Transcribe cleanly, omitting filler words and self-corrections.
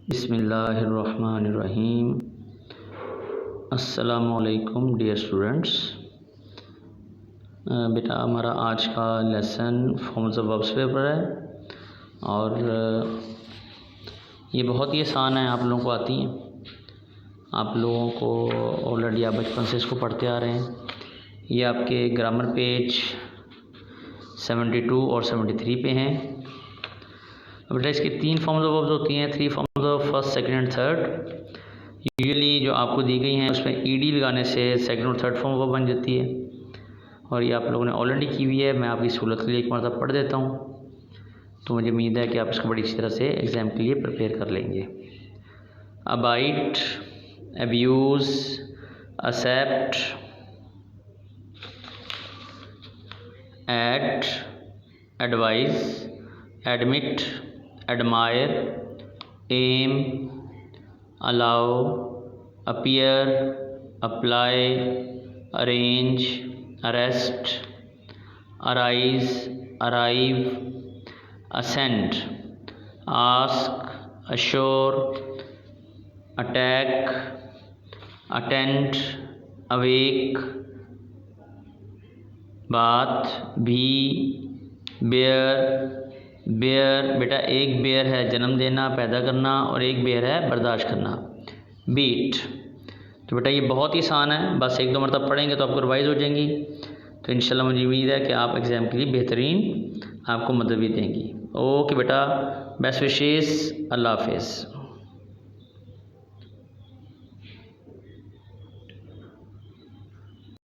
बिस्मिल्लाहिर्रहमानिर्रहीम। अस्सलामुअलैकुम dear students. बेटा हमारा आज का lesson forms of verbs paper है और ये बहुत ही आसान है, आप लोगों को आती हैं। आप लोगों को ऑलरेडी आप बचपन से इसको पढ़ते आ रहे हैं। ये आपके ग्रामर पेज 72 और 73 पे हैं। बेटा इसकी 3 फॉर्म्स ऑफ वर्ब्स होती हैं, 3 forms of first, second and third. Usually जो आपको दी गई हैं उसमें ईडी लगाने से सेकंड और थर्ड फॉर्म वर्ब बन जाती है और ये आप लोगों ने ऑलरेडी की हुई है। मैं आपकी सहूलत के लिए एक मरतबा पढ़ देता हूँ, तो मुझे उम्मीद है कि आप इसको बड़ी अच्छी तरह से एग्ज़ाम के लिए प्रिपेयर कर लेंगे। Abide, abuse, accept, eat, advice, admit, admire, aim, allow, appear, apply, arrange, arrest, arise, arrive, ascend, ask, assure, attack, attend, awake, bat, be, bear, bear. बेटा एक बेयर है जन्म देना, पैदा करना, और एक बेयर है बर्दाश्त करना, बीट। तो बेटा ये बहुत ही आसान है, बस एक दो मरतब पढ़ेंगे तो आपको रिवाइज हो जाएंगी। तो इंशाल्लाह मुझे उम्मीद है कि आप एग्ज़ाम के लिए बेहतरीन आपको मदद भी देंगी। ओके बेटा, बेस्ट विशेस, अल्लाह हाफिज़।